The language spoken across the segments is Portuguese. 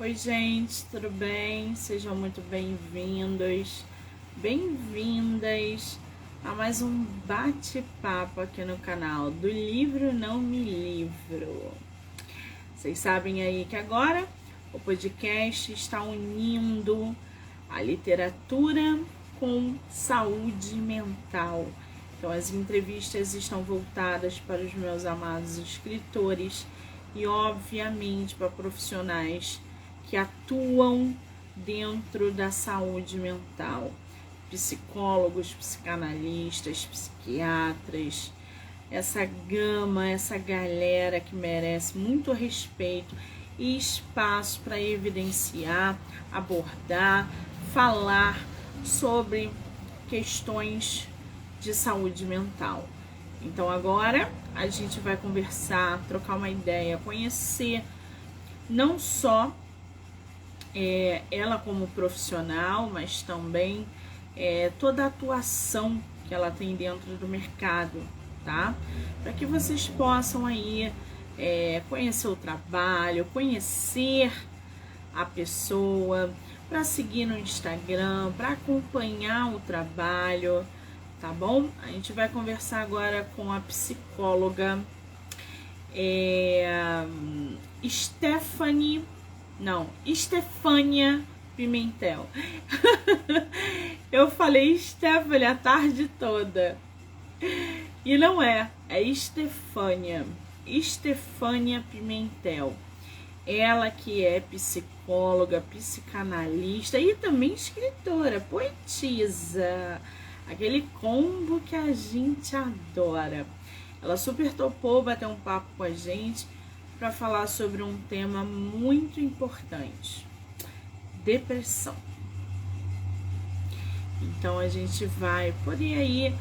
Oi, gente, tudo bem? Sejam muito bem-vindos, bem-vindas a mais um bate-papo aqui no canal do Livro Não Me Livro. Vocês sabem aí que agora o podcast está unindo a literatura com saúde mental. Então, as entrevistas estão voltadas para os meus amados escritores e, obviamente, para profissionais que atuam dentro da saúde mental. Psicólogos, psicanalistas, psiquiatras, essa gama, essa galera que merece muito respeito e espaço para evidenciar, abordar, falar sobre questões de saúde mental. Então agora a gente vai conversar, trocar uma ideia, conhecer não só ela como profissional, mas também toda a atuação que ela tem dentro do mercado, tá? Para que vocês possam aí conhecer o trabalho, conhecer a pessoa, para seguir no Instagram, para acompanhar o trabalho, tá bom? A gente vai conversar agora com a psicóloga Estefânia Pimentel. Eu falei Stephanie a tarde toda. E não é Estefânia Pimentel. Ela que é psicóloga, psicanalista e também escritora, poetisa. Aquele combo que a gente adora. Ela super topou bater um papo com a gente para falar sobre um tema muito importante: depressão. Então a gente vai poder aí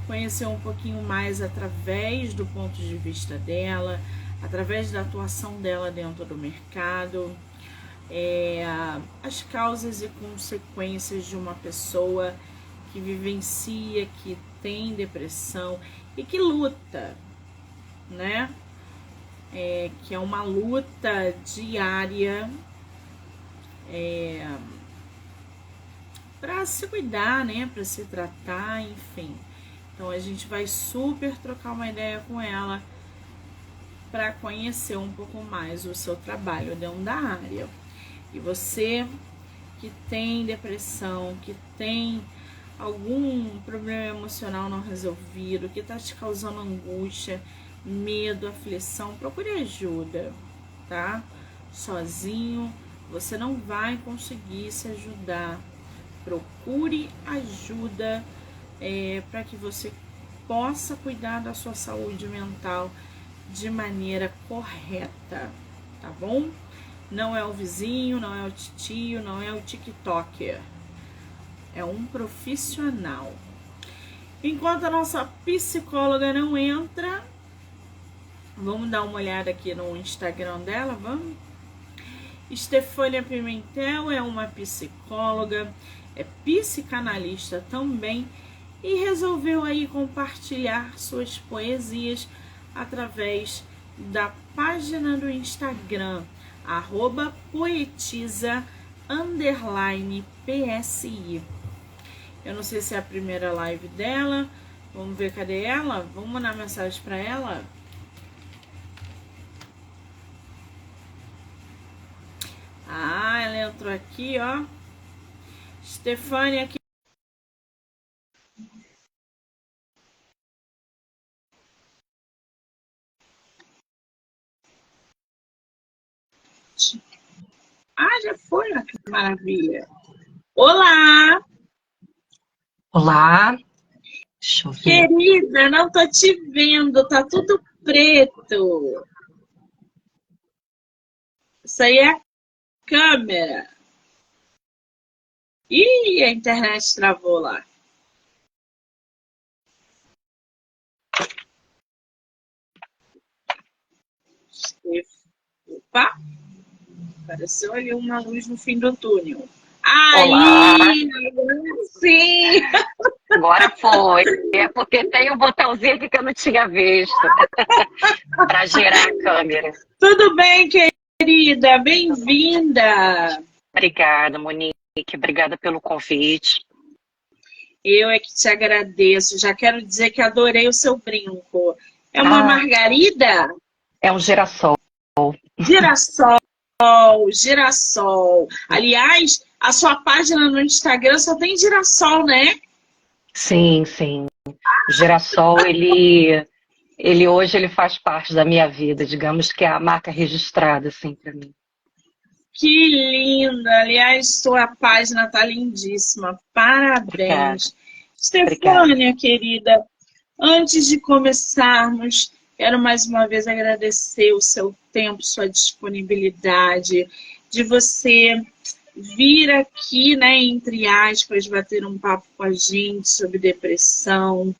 conhecer um pouquinho mais através do ponto de vista dela, através da atuação dela dentro do mercado, as causas e consequências de uma pessoa que vivencia, que tem depressão e que luta, né? Que é uma luta diária para se cuidar, né? Para se tratar, enfim. Então a gente vai super trocar uma ideia com ela para conhecer um pouco mais o seu trabalho dentro da área. E você que tem depressão, que tem algum problema emocional não resolvido, que está te causando angústia, medo, aflição, procure ajuda, tá? Sozinho você não vai conseguir se ajudar. Procure ajuda para que você possa cuidar da sua saúde mental de maneira correta, tá bom? Não é o vizinho, não é o titio, não é o TikToker. É um profissional. Enquanto a nossa psicóloga não entra, vamos dar uma olhada aqui no Instagram dela, vamos? Estefânia Pimentel é uma psicóloga, é psicanalista também e resolveu aí compartilhar suas poesias através da página do Instagram, @poetisa_PSI. Eu não sei se é a primeira live dela. Vamos ver, cadê ela? Vamos mandar mensagem para ela. Ah, ela entrou aqui, ó. Estefânia aqui. Ah, já foi, ó, que maravilha. Olá! Olá, deixa eu ver. Querida, não tô te vendo, tá tudo preto. Isso aí é a câmera. Ih, a internet travou lá. Opa, apareceu ali uma luz no fim do túnel. Olá, Aí, sim! agora foi. É porque tem um botãozinho aqui que eu não tinha visto para girar a câmera. Tudo bem, querida? querida, bem-vinda. Obrigada, Monique. Obrigada pelo convite. Eu é que te agradeço. Já quero dizer que adorei o seu brinco. É uma Ah, margarida? é um girassol. Girassol, girassol. Aliás, a sua página no Instagram só tem girassol, né? Sim, sim. O girassol, ele hoje ele faz parte da minha vida. Digamos que é a marca registrada, assim, para mim. Que linda! Aliás, sua página tá lindíssima. Obrigada, Parabéns. obrigada. Stefânia, querida, antes de começarmos, quero mais uma vez agradecer o seu tempo, sua disponibilidade, de você vir aqui, né, entre aspas, bater um papo com a gente sobre depressão,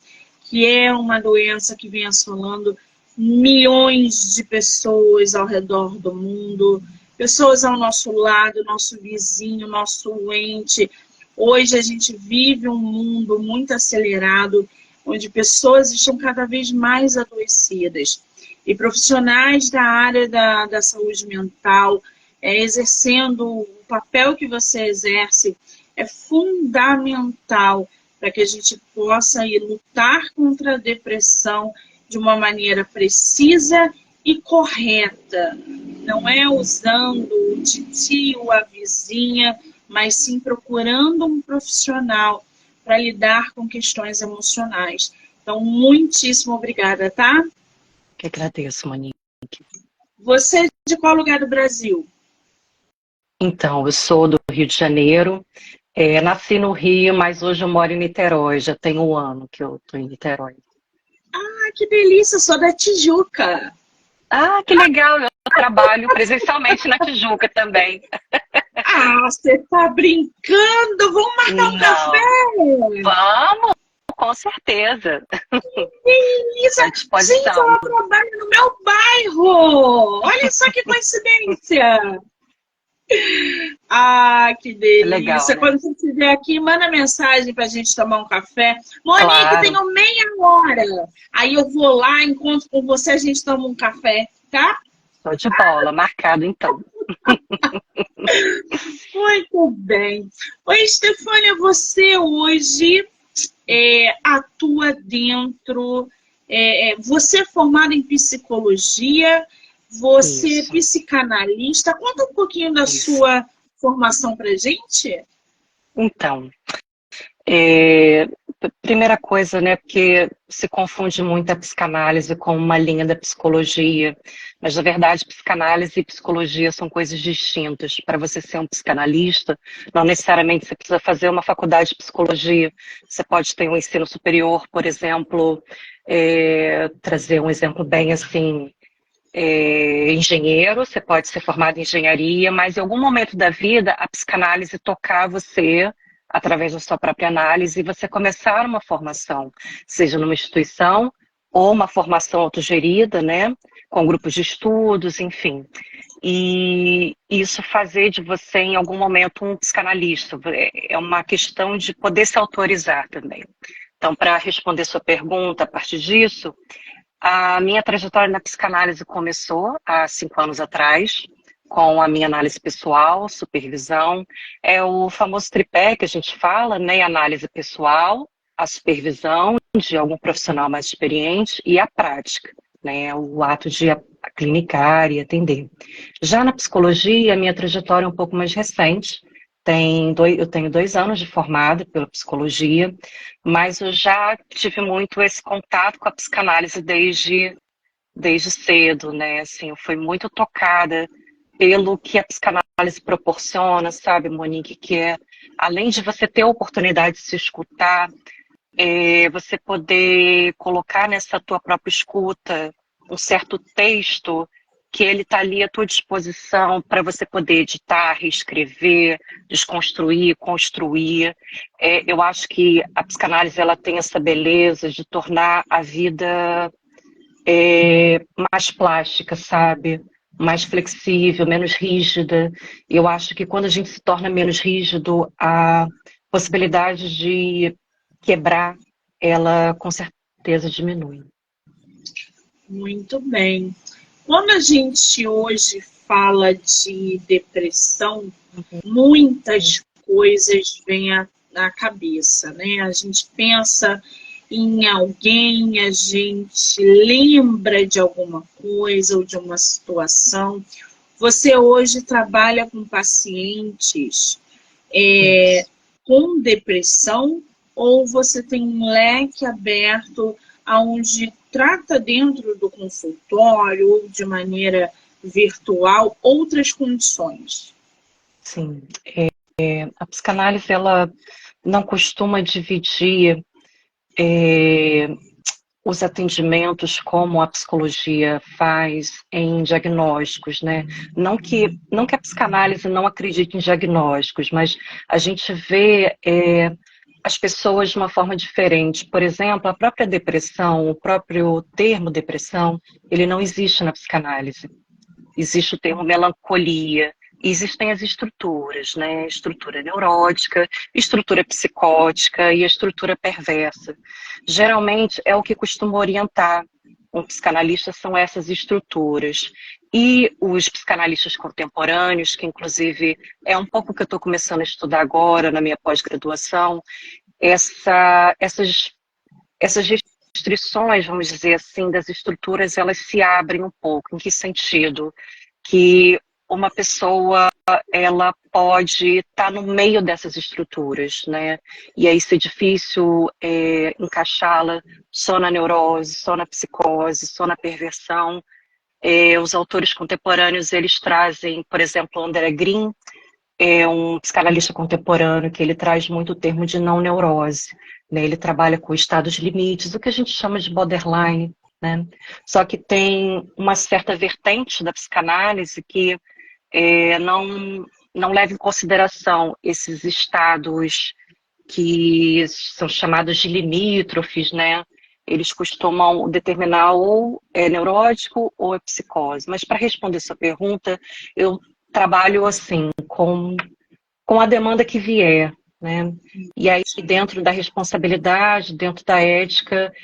que é uma doença que vem assolando milhões de pessoas ao redor do mundo, pessoas ao nosso lado, nosso vizinho, nosso ente. Hoje a gente vive um mundo muito acelerado, onde pessoas estão cada vez mais adoecidas. E profissionais da área da saúde mental, exercendo o papel que você exerce, é fundamental para que a gente possa ir lutar contra a depressão de uma maneira precisa e correta. Não é usando o titio, a vizinha, mas sim procurando um profissional para lidar com questões emocionais. Então, muitíssimo obrigada, tá? Que agradeço, Monique. Você é de qual lugar do Brasil? Então, eu sou do Rio de Janeiro. Nasci no Rio, mas hoje eu moro em Niterói. Já tem um ano que eu estou em Niterói. Ah, que delícia, sou da Tijuca. Ah, que legal! Eu trabalho presencialmente na Tijuca também. Ah, você tá brincando? Vamos marcar um café? Não, vamos, com certeza. Delícia! À Gente, disposição. ela trabalha no meu bairro! Olha só que coincidência! Ah, que Legal, delícia! né? Quando você estiver aqui, manda mensagem para a gente tomar um café. Monique, Claro. tenho meia hora. Aí eu vou lá, encontro com você, a gente toma um café, tá? Tô de bola, marcado então. Muito bem. Oi, Stefânia, você hoje atua dentro. Você é formada em psicologia, você é Isso, psicanalista. Conta um pouquinho da isso. sua formação para gente. Então, é, primeira coisa, né, porque se confunde muito a psicanálise com uma linha da psicologia, mas na verdade psicanálise e psicologia são coisas distintas. Para você ser um psicanalista, não necessariamente você precisa fazer uma faculdade de psicologia, você pode ter um ensino superior, por exemplo, trazer um exemplo bem assim, engenheiro, você pode ser formado em engenharia, mas em algum momento da vida a psicanálise tocar você através da sua própria análise e você começar uma formação, seja numa instituição ou uma formação autogerida, né, com grupos de estudos, enfim. E isso fazer de você, em algum momento, um psicanalista. É uma questão de poder se autorizar também. Então, para responder sua pergunta, a partir disso, a minha trajetória na psicanálise começou há 5 anos atrás, com a minha análise pessoal, supervisão. É o famoso tripé que a gente fala, né? A análise pessoal, a supervisão de algum profissional mais experiente e a prática, né? O ato de clinicar e atender. Já na psicologia, a minha trajetória é um pouco mais recente. Eu tenho 2 anos de formada pela psicologia, mas eu já tive muito esse contato com a psicanálise desde cedo, né? Assim, eu fui muito tocada pelo que a psicanálise proporciona, sabe, Monique? Que é, além de você ter a oportunidade de se escutar, você poder colocar nessa tua própria escuta um certo texto que ele está ali à tua disposição para você poder editar, reescrever, desconstruir, construir. Eu acho que a psicanálise ela tem essa beleza de tornar a vida mais plástica, sabe? Mais flexível, menos rígida. Eu acho que quando a gente se torna menos rígido, a possibilidade de quebrar, ela com certeza diminui. Muito bem. Quando a gente hoje fala de depressão, muitas coisas vêm à cabeça, né? A gente pensa em alguém, a gente lembra de alguma coisa ou de uma situação. Você hoje trabalha com pacientes com depressão, ou você tem um leque aberto onde trata dentro do consultório ou de maneira virtual outras condições? Sim. A psicanálise, ela não costuma dividir os atendimentos como a psicologia faz em diagnósticos, né? Não que a psicanálise não acredite em diagnósticos, mas a gente vê as pessoas de uma forma diferente. Por exemplo, a própria depressão, o próprio termo depressão, ele não existe na psicanálise. Existe o termo melancolia. Existem as estruturas, né? Estrutura neurótica, estrutura psicótica e a estrutura perversa. Geralmente é o que costuma orientar um psicanalista, são essas estruturas. E os psicanalistas contemporâneos, que inclusive é um pouco que eu estou começando a estudar agora na minha pós-graduação, essas restrições, vamos dizer assim, das estruturas, elas se abrem um pouco. Em que sentido? Que uma pessoa, ela pode estar no meio dessas estruturas, né? E aí ser difícil encaixá-la só na neurose, só na psicose, só na perversão. Os autores contemporâneos, eles trazem, por exemplo, André Green, é um psicanalista contemporâneo que ele traz muito o termo de não neurose, né? Ele trabalha com estados limites, o que a gente chama de borderline, né? Só que tem uma certa vertente da psicanálise que não leva em consideração esses estados que são chamados de limítrofes, né? Eles costumam determinar ou é neurótico ou é psicose. Mas para responder sua pergunta, eu trabalho assim, com a demanda que vier, né? E aí, dentro da responsabilidade, dentro da ética,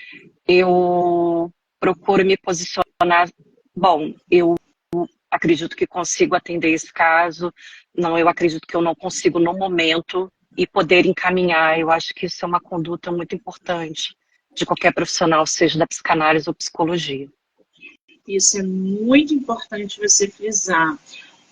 eu procuro me posicionar. Bom, eu acredito que consigo atender esse caso, não, eu acredito que eu não consigo no momento e poder encaminhar. Eu acho que isso é uma conduta muito importante de qualquer profissional, seja da psicanálise ou psicologia. Isso é muito importante você frisar,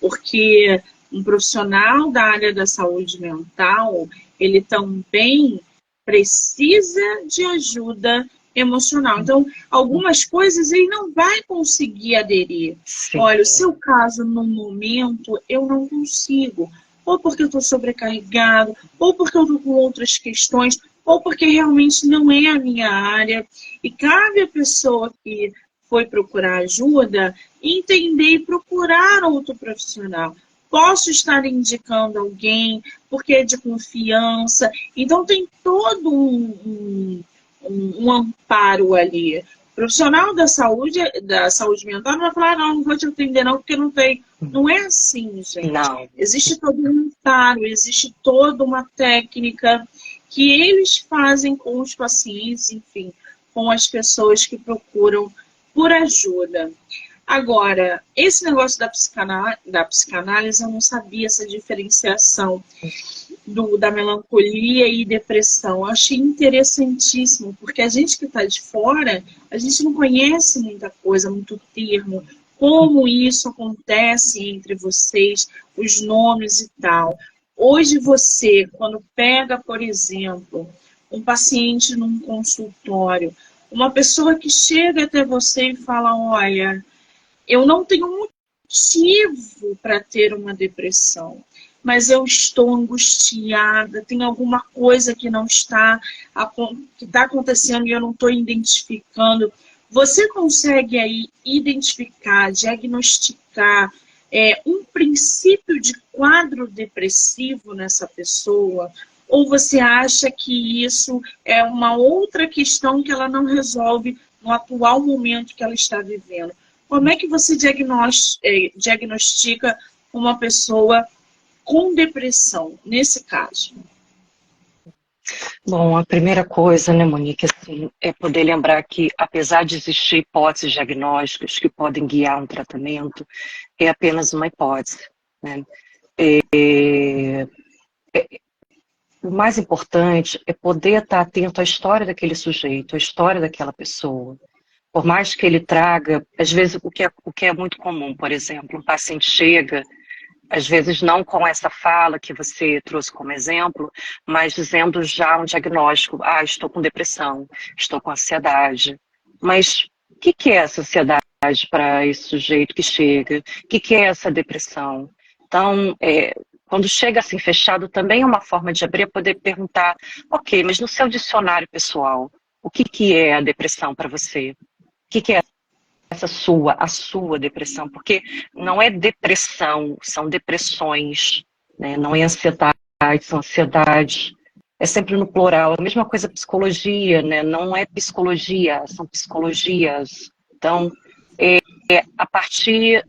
porque um profissional da área da saúde mental, ele também precisa de ajuda emocional. Então, algumas coisas ele não vai conseguir aderir. Sim. Olha, o seu caso no momento eu não consigo, ou porque eu estou sobrecarregado, ou porque eu estou com outras questões, ou porque realmente não é a minha área. E cabe à pessoa que foi procurar ajuda entender e procurar outro profissional. Posso estar indicando alguém porque é de confiança. Então, tem todo um amparo ali. O profissional da saúde mental não vai falar, não vou te atender não, porque não tem. Não é assim, gente. Não. Existe todo um amparo, existe toda uma técnica que eles fazem com os pacientes, enfim, com as pessoas que procuram por ajuda. Agora, esse negócio da psicanálise, eu não sabia essa diferenciação da melancolia e depressão. Eu achei interessantíssimo, porque a gente que está de fora, a gente não conhece muita coisa, muito termo, como isso acontece entre vocês, os nomes e tal. Hoje você, quando pega, por exemplo, um paciente num consultório, uma pessoa que chega até você e fala, olha, eu não tenho motivo para ter uma depressão, mas eu estou angustiada, tem alguma coisa que não está, que está acontecendo e eu não estou identificando. Você consegue aí identificar, diagnosticar um princípio de quadro depressivo nessa pessoa? Ou você acha que isso é uma outra questão que ela não resolve no atual momento que ela está vivendo? Como é que você diagnostica uma pessoa com depressão, nesse caso? Bom, a primeira coisa, né, Monique, assim, é poder lembrar que, apesar de existir hipóteses diagnósticas que podem guiar um tratamento, é apenas uma hipótese, né? O mais importante é poder estar atento à história daquele sujeito, à história daquela pessoa. Por mais que ele traga, às vezes, o que é muito comum, por exemplo, um paciente chega, às vezes não com essa fala que você trouxe como exemplo, mas dizendo já um diagnóstico, estou com depressão, estou com ansiedade. Mas o que é essa ansiedade para esse sujeito que chega? O que é essa depressão? Então, quando chega assim fechado, também é uma forma de abrir, poder perguntar, ok, mas no seu dicionário pessoal, o que é a depressão para você? O que é a sua depressão? Porque não é depressão, são depressões, né? Não é ansiedade, são ansiedades. É sempre no plural. A mesma coisa psicologia, né? Não é psicologia, são psicologias. Então, a partir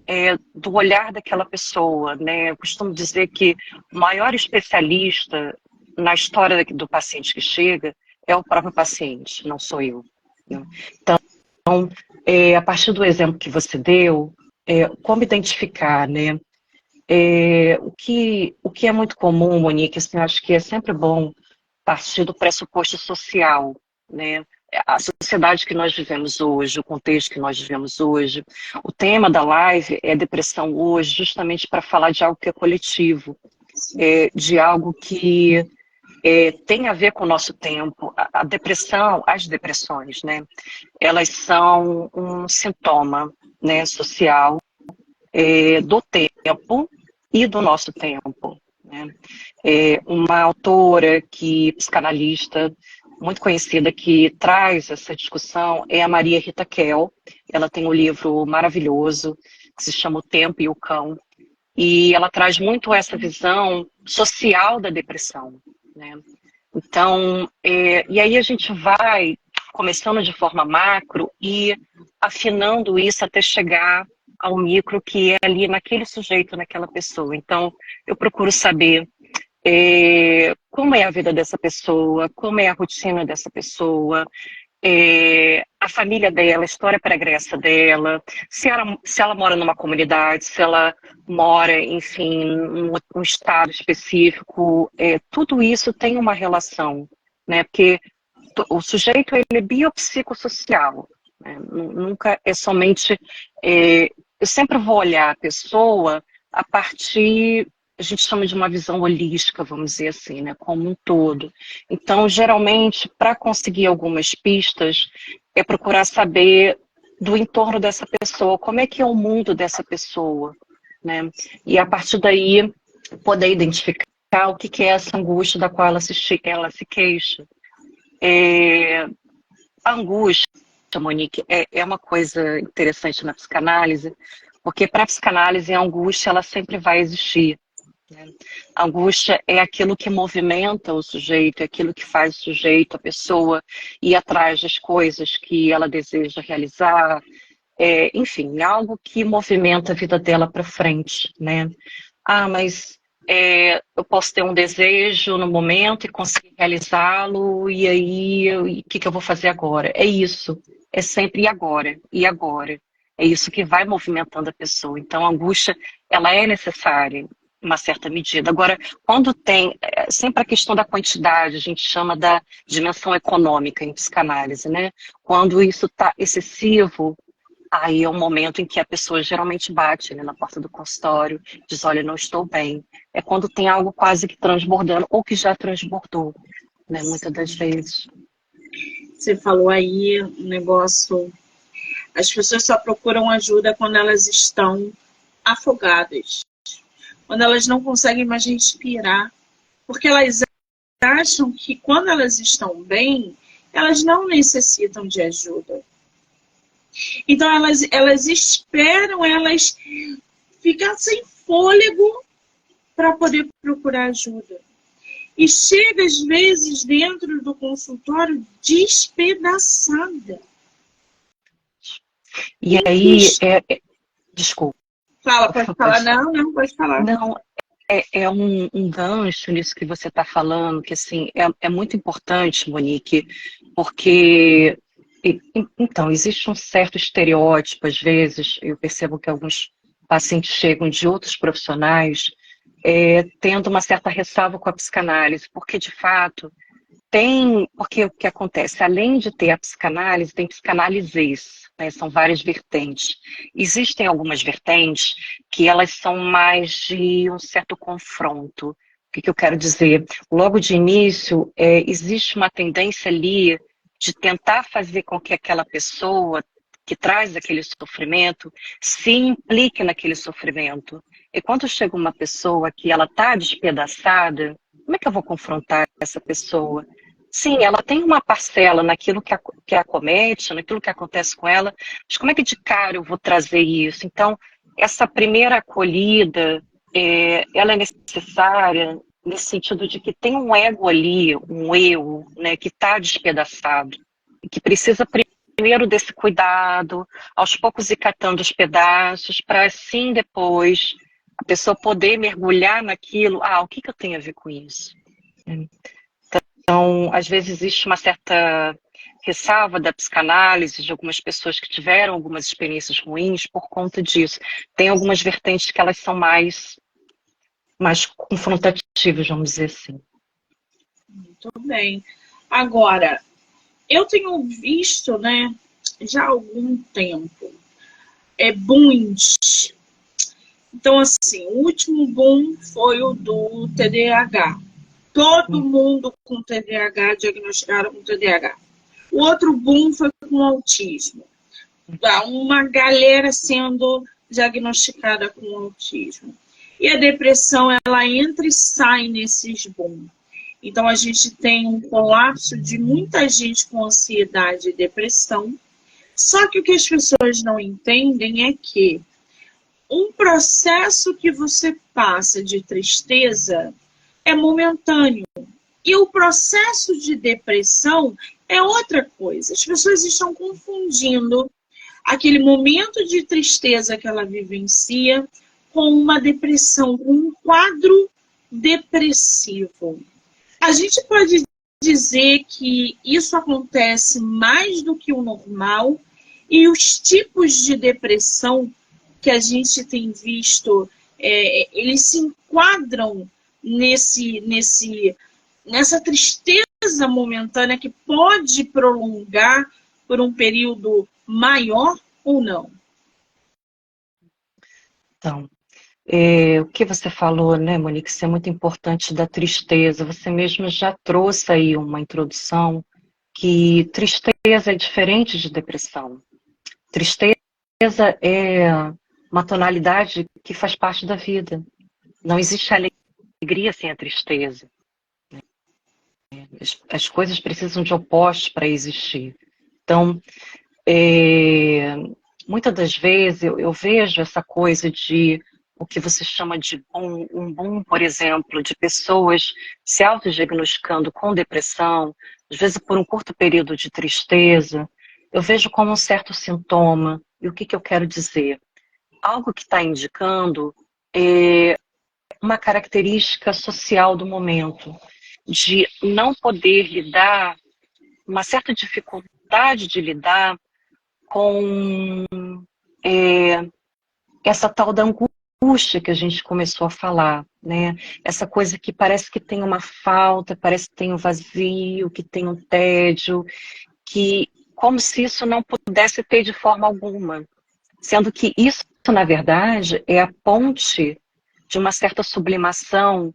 do olhar daquela pessoa, né? Eu costumo dizer que o maior especialista na história do paciente que chega é o próprio paciente, não sou eu, né? Então, a partir do exemplo que você deu, como identificar, né? O que é muito comum, Monique, assim, eu acho que é sempre bom partir do pressuposto social, né? A sociedade que nós vivemos hoje, o contexto que nós vivemos hoje. O tema da live é depressão hoje, justamente para falar de algo que é coletivo, de algo que tem a ver com o nosso tempo. A depressão, as depressões, né? Elas são um sintoma, né, social do tempo e do nosso tempo, né? Uma autora psicanalista muito conhecida que traz essa discussão é a Maria Rita Kell. Ela tem um livro maravilhoso que se chama O Tempo e o Cão, e ela traz muito essa visão social da depressão, né? Então, e aí a gente vai começando de forma macro e afinando isso até chegar ao micro, que é ali naquele sujeito, naquela pessoa. Então, eu procuro saber como é a vida dessa pessoa, como é a rotina dessa pessoa, a família dela, a história pregressa dela, se ela mora numa comunidade, se ela mora, enfim, em um estado específico, tudo isso tem uma relação, né? Porque o sujeito ele é biopsicossocial, né? Nunca é somente... eu sempre vou olhar a pessoa a partir... A gente chama de uma visão holística, vamos dizer assim, né, como um todo. Então, geralmente, para conseguir algumas pistas, é procurar saber do entorno dessa pessoa, como é que é o mundo dessa pessoa, né? E a partir daí, poder identificar o que é essa angústia da qual ela se queixa. A angústia, Monique, é uma coisa interessante na psicanálise, porque para a psicanálise a angústia ela sempre vai existir. A angústia é aquilo que movimenta o sujeito, é aquilo que faz o sujeito, a pessoa, ir atrás das coisas que ela deseja realizar, enfim, é algo que movimenta a vida dela para frente, né? Mas eu posso ter um desejo no momento e conseguir realizá-lo, e aí o que eu vou fazer agora? É isso, é sempre e agora, e agora. É isso que vai movimentando a pessoa. Então, a angústia, ela é necessária uma certa medida. Agora, quando tem sempre a questão da quantidade, a gente chama da dimensão econômica em psicanálise, né? Quando isso está excessivo, aí é um momento em que a pessoa geralmente bate, né, na porta do consultório, diz, olha, não estou bem. É quando tem algo quase que transbordando, ou que já transbordou, né, muitas das vezes. Você falou aí um negócio... As pessoas só procuram ajuda quando elas estão afogadas. Quando elas não conseguem mais respirar, porque elas acham que quando elas estão bem, elas não necessitam de ajuda. Então elas esperam, elas ficam sem fôlego para poder procurar ajuda. E chega às vezes dentro do consultório despedaçada. E aí, desculpa. Fala, pode falar. Não, pode falar. Não, é um gancho nisso que você está falando, que assim, é muito importante, Monique, porque então, existe um certo estereótipo, às vezes, eu percebo que alguns pacientes chegam de outros profissionais tendo uma certa ressalva com a psicanálise, porque de fato porque o que acontece, além de ter a psicanálise, tem psicanalises, né, são várias vertentes. Existem algumas vertentes que elas são mais de um certo confronto. O que eu quero dizer? Logo de início, existe uma tendência ali de tentar fazer com que aquela pessoa que traz aquele sofrimento se implique naquele sofrimento. E quando chega uma pessoa que ela está despedaçada, como é que eu vou confrontar essa pessoa? Sim, ela tem uma parcela naquilo que acomete, naquilo que acontece com ela, mas como é que de cara eu vou trazer isso? Então, essa primeira acolhida, ela é necessária nesse sentido de que tem um ego ali, um eu, né, que está despedaçado, e que precisa primeiro desse cuidado, aos poucos ir catando os pedaços, para assim depois a pessoa poder mergulhar naquilo. O que eu tenho a ver com isso? Então, às vezes existe uma certa ressalva da psicanálise de algumas pessoas que tiveram algumas experiências ruins por conta disso. Tem algumas vertentes que elas são mais confrontativas, vamos dizer assim. Muito bem. Agora, eu tenho visto, né, já há algum tempo, booms. Então, assim, o último boom foi o do TDAH. Todo mundo com TDAH diagnosticaram com TDAH. O outro boom foi com autismo. Uma galera sendo diagnosticada com autismo. E a depressão, ela entra e sai nesses boom. Então, a gente tem um colapso de muita gente com ansiedade e depressão. Só que o que as pessoas não entendem é que um processo que você passa de tristeza é momentâneo. E o processo de depressão é outra coisa. As pessoas estão confundindo aquele momento de tristeza que ela vivencia com uma depressão, com um quadro depressivo. A gente pode dizer que isso acontece mais do que o normal e os tipos de depressão que a gente tem visto, eles se enquadram nessa tristeza momentânea que pode prolongar por um período maior ou não. Então, o que você falou, né, Monique, isso é muito importante da tristeza. Você mesma já trouxe aí uma introdução que tristeza é diferente de depressão. Tristeza é uma tonalidade que faz parte da vida. Não existe alegria sem a tristeza. As coisas precisam de opostos para existir. Então, muitas das vezes eu vejo essa coisa de o que você chama de um boom, por exemplo, de pessoas se autodiagnosticando com depressão, às vezes por um curto período de tristeza. Eu vejo como um certo sintoma. E o que eu quero dizer? Algo que está indicando uma característica social do momento, de não poder lidar, uma certa dificuldade de lidar com essa tal da angústia que a gente começou a falar, né? Essa coisa que parece que tem uma falta, parece que tem um vazio, que tem um tédio, que como se isso não pudesse ter de forma alguma. Sendo que isso, na verdade, é a ponte de uma certa sublimação.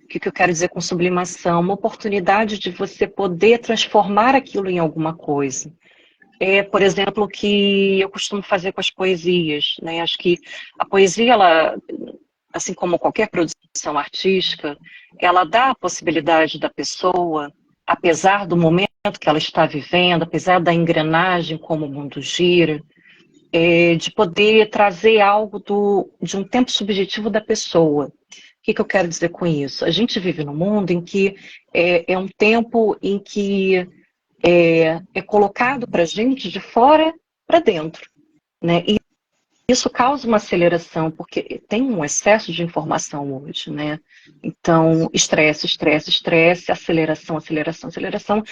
O que eu quero dizer com sublimação? Uma oportunidade de você poder transformar aquilo em alguma coisa. Por exemplo, o que eu costumo fazer com as poesias, né? Acho que a poesia, ela, assim como qualquer produção artística, ela dá a possibilidade da pessoa, apesar do momento que ela está vivendo, apesar da engrenagem como o mundo gira, de poder trazer algo de um tempo subjetivo da pessoa. O que eu quero dizer com isso? A gente vive num mundo em que é um tempo em que é colocado para a gente de fora para dentro, né? isso causa uma aceleração, porque tem um excesso de informação hoje, né? Então, estresse, estresse, estresse, aceleração, aceleração, aceleração.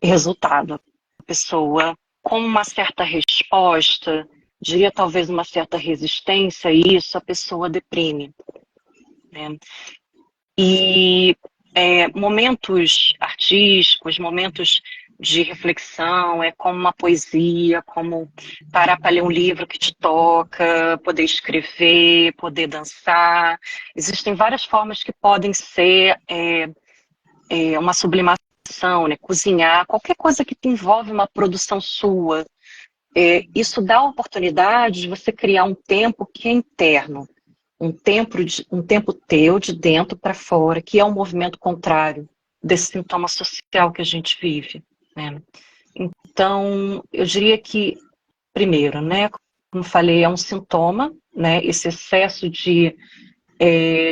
Resultado, a pessoa com uma certa resposta, diria talvez uma certa resistência a isso, a pessoa deprime, né? E momentos artísticos, momentos de reflexão, é como uma poesia, como parar para ler um livro que te toca, poder escrever, poder dançar. Existem várias formas que podem ser uma sublimação, né? Cozinhar, qualquer coisa que te envolve uma produção sua. Isso dá a oportunidade de você criar um tempo que é interno. Um tempo teu, de dentro para fora, que é um movimento contrário desse sintoma social que a gente vive, né? Então, eu diria que, primeiro, né, como falei, é um sintoma, né, esse excesso de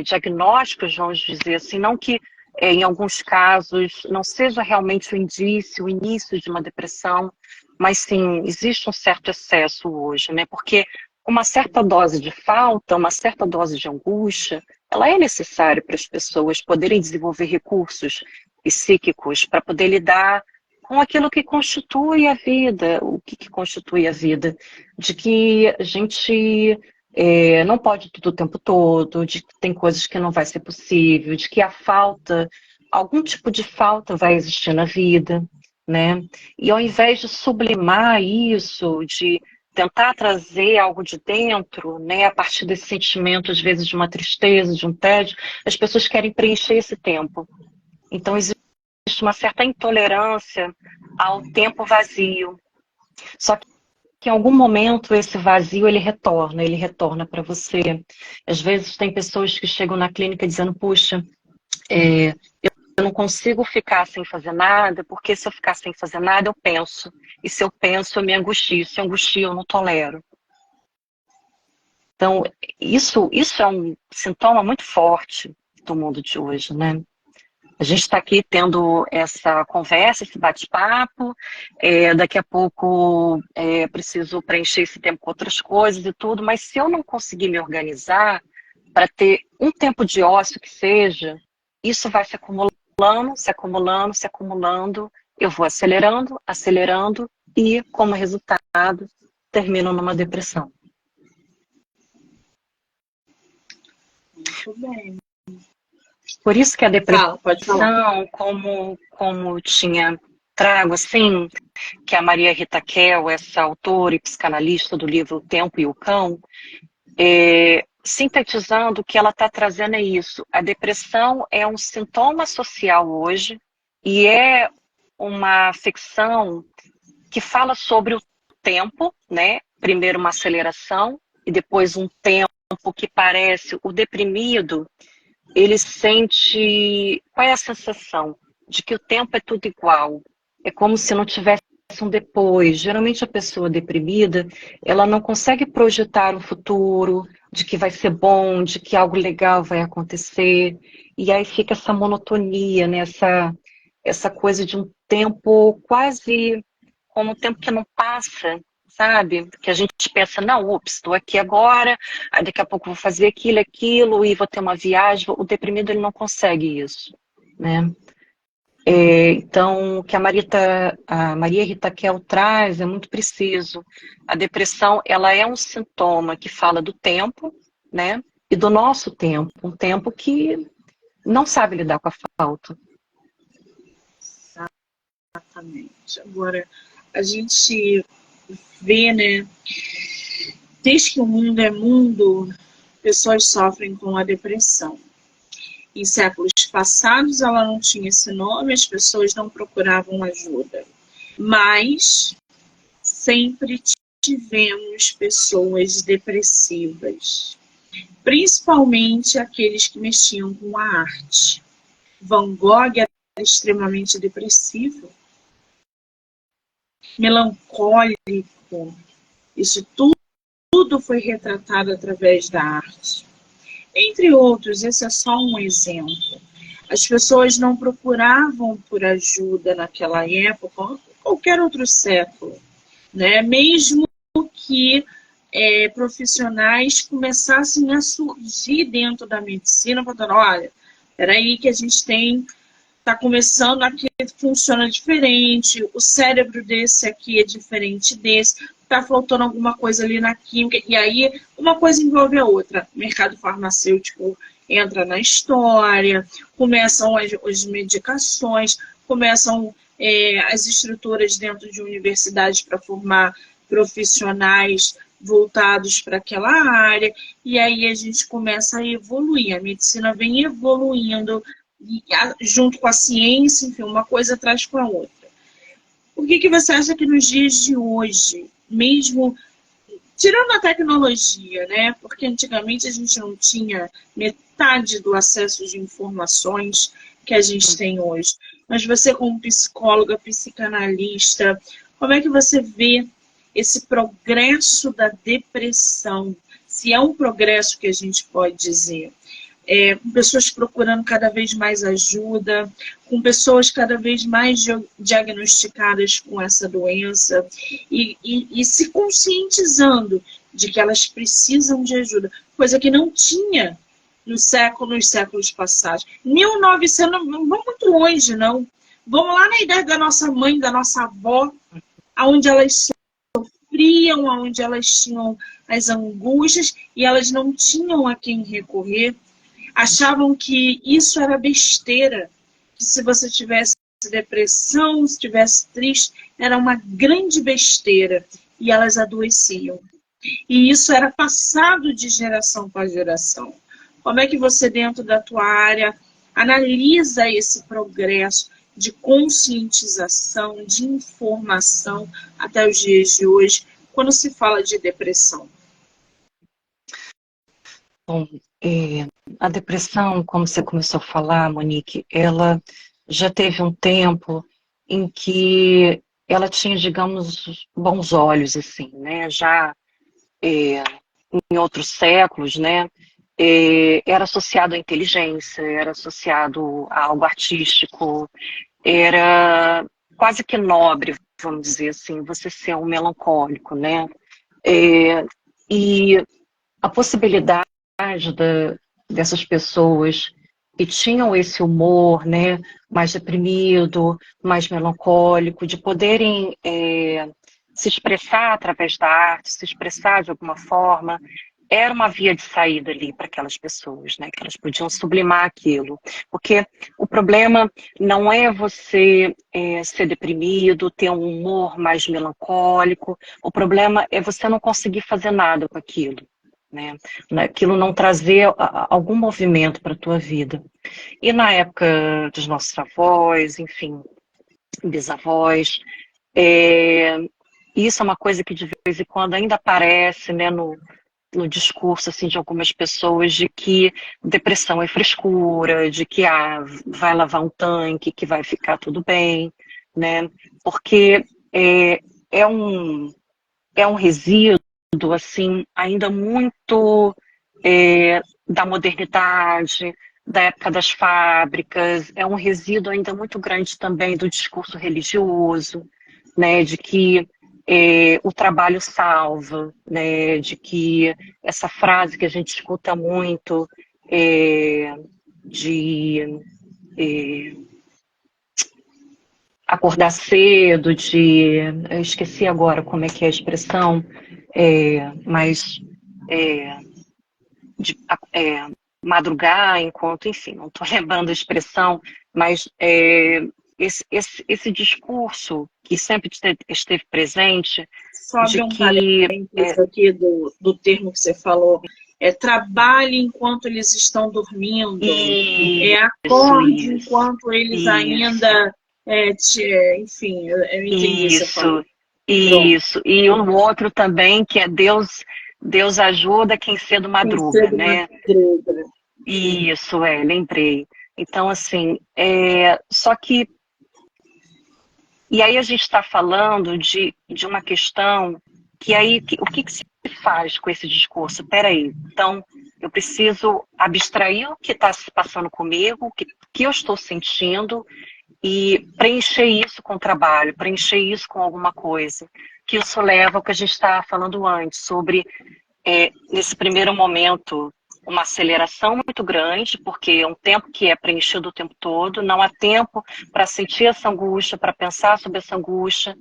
diagnósticos, vamos dizer assim, não que em alguns casos não seja realmente o início de uma depressão, mas sim, existe um certo excesso hoje, né? Porque uma certa dose de falta, uma certa dose de angústia, ela é necessária para as pessoas poderem desenvolver recursos psíquicos para poder lidar com aquilo que constitui a vida. O que constitui a vida? De que a gente não pode tudo o tempo todo, de que tem coisas que não vai ser possível, de que a falta, algum tipo de falta vai existir na vida, né? E ao invés de sublimar isso, de tentar trazer algo de dentro, né, a partir desse sentimento, às vezes, de uma tristeza, de um tédio, as pessoas querem preencher esse tempo. Então, existe uma certa intolerância ao tempo vazio. Só que em algum momento esse vazio ele retorna para você. Às vezes tem pessoas que chegam na clínica dizendo, puxa, eu não consigo ficar sem fazer nada, porque se eu ficar sem fazer nada, eu penso. E se eu penso, eu me angustio. Se eu angustio, eu não tolero. Então, isso é um sintoma muito forte do mundo de hoje, né? A gente está aqui tendo essa conversa, esse bate-papo. Daqui a pouco preciso preencher esse tempo com outras coisas e tudo, mas se eu não conseguir me organizar para ter um tempo de ócio que seja, isso vai se acumulando, se acumulando, se acumulando. Eu vou acelerando, acelerando e, como resultado, termino numa depressão. Muito bem. Por isso que a depressão, Pode falar. como tinha trago, assim, que a Maria Rita Kell, essa autora e psicanalista do livro O Tempo e o Cão, sintetizando o que ela está trazendo é isso. A depressão é um sintoma social hoje e é uma ficção que fala sobre o tempo, né? Primeiro uma aceleração e depois um tempo que parece o deprimido. Ele sente, qual é a sensação? De que o tempo é tudo igual. É como se não tivesse um depois. Geralmente a pessoa deprimida, ela não consegue projetar um futuro, de que vai ser bom, de que algo legal vai acontecer. E aí fica essa monotonia, né? Essa coisa de um tempo quase como um tempo que não passa, sabe? Que a gente pensa, não, ups, estou aqui agora, aí daqui a pouco vou fazer aquilo, e vou ter uma viagem. O deprimido, ele não consegue isso, né? Então, o que a Maria Rita Kell traz é muito preciso. A depressão, ela é um sintoma que fala do tempo, né? E do nosso tempo, um tempo que não sabe lidar com a falta. Exatamente. Agora, a gente vê, né? Desde que o mundo é mundo, pessoas sofrem com a depressão. Em séculos passados, ela não tinha esse nome, as pessoas não procuravam ajuda. Mas sempre tivemos pessoas depressivas, principalmente aqueles que mexiam com a arte. Van Gogh era extremamente depressivo, melancólico. Isso tudo foi retratado através da arte. Entre outros, esse é só um exemplo. As pessoas não procuravam por ajuda naquela época, ou qualquer outro século, né? Mesmo que profissionais começassem a surgir dentro da medicina, falando, olha, peraí que a gente está começando aqui, funciona diferente, o cérebro desse aqui é diferente desse, está faltando alguma coisa ali na química, e aí uma coisa envolve a outra. O mercado farmacêutico entra na história, começam as medicações, começam as estruturas dentro de universidades para formar profissionais voltados para aquela área, e aí a gente começa a evoluir, a medicina vem evoluindo, junto com a ciência, enfim, uma coisa atrás com a outra. Por que você acha que nos dias de hoje, mesmo tirando a tecnologia, né? Porque antigamente a gente não tinha metade do acesso de informações que a gente tem hoje. Mas você, como psicóloga, psicanalista, como é que você vê esse progresso da depressão? Se é um progresso que a gente pode dizer. Com pessoas procurando cada vez mais ajuda, com pessoas cada vez mais diagnosticadas com essa doença e se conscientizando de que elas precisam de ajuda, coisa que não tinha nos séculos passados. 1900, não vamos muito longe, não. Vamos lá na idade da nossa mãe, da nossa avó, onde elas sofriam, onde elas tinham as angústias e elas não tinham a quem recorrer. Achavam que isso era besteira, que se você tivesse depressão, se estivesse triste, era uma grande besteira, e elas adoeciam. E isso era passado de geração para geração. Como é que você, dentro da tua área, analisa esse progresso de conscientização, de informação até os dias de hoje, quando se fala de depressão? Bom, a depressão, como você começou a falar, Monique, ela já teve um tempo em que ela tinha, digamos, bons olhos, assim, né? Já em outros séculos, né? Era associado à inteligência, era associado a algo artístico, era quase que nobre, vamos dizer assim, você ser um melancólico, né? E a possibilidade dessas pessoas que tinham esse humor, né, mais deprimido, mais melancólico, de poderem se expressar através da arte, se expressar de alguma forma, era uma via de saída ali para aquelas pessoas, né, que elas podiam sublimar aquilo. Porque o problema não é você ser deprimido, ter um humor mais melancólico, o problema é você não conseguir fazer nada com aquilo. Né? Aquilo não trazer algum movimento para a tua vida. E na época dos nossos avós, enfim, bisavós, isso é uma coisa que de vez em quando ainda aparece, né, no discurso assim, de algumas pessoas, de que depressão é frescura, de que vai lavar um tanque, que vai ficar tudo bem, né? Porque é um resíduo assim, ainda muito da modernidade, da época das fábricas, é um resíduo ainda muito grande também do discurso religioso, né, de que o trabalho salva, né, de que essa frase que a gente escuta muito de acordar cedo, eu esqueci agora como é que é a expressão, mas de madrugar enquanto, enfim, não estou lembrando a expressão, mas esse discurso que sempre esteve presente, Só de abrir um que parênteses aqui do termo que você falou. Trabalhe enquanto eles estão dormindo. Acorde enquanto eles ainda... enfim, eu entendi isso. Isso. E um outro também, que é Deus ajuda quem cedo madruga, né? Isso, lembrei. Então, assim, só que... E aí a gente está falando de uma questão que aí, o que se faz com esse discurso? Peraí, então eu preciso abstrair o que está se passando comigo, o que eu estou sentindo, e preencher isso com trabalho, preencher isso com alguma coisa. que isso leva ao que a gente estava falando antes, sobre, nesse primeiro momento, uma aceleração muito grande, porque é um tempo que é preenchido o tempo todo, não há tempo para sentir essa angústia, para pensar sobre essa angústia,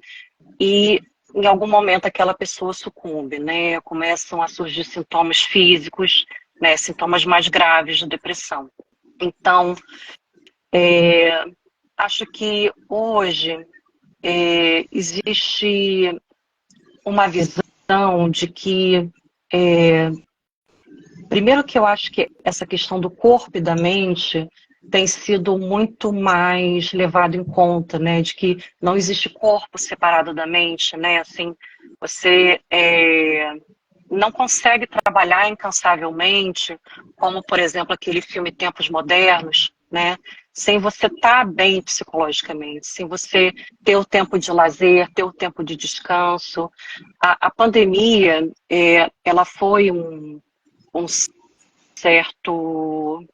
e em algum momento aquela pessoa sucumbe, né? Começam a surgir sintomas físicos, né? Sintomas mais graves de depressão. Então, acho que hoje existe uma visão de que, primeiro que eu acho que essa questão do corpo e da mente tem sido muito mais levado em conta, né? De que não existe corpo separado da mente, né? Assim, você não consegue trabalhar incansavelmente, como, por exemplo, aquele filme Tempos Modernos, né? Sem você estar bem psicologicamente, sem você ter o tempo de lazer, ter o tempo de descanso. A pandemia, ela foi um certo,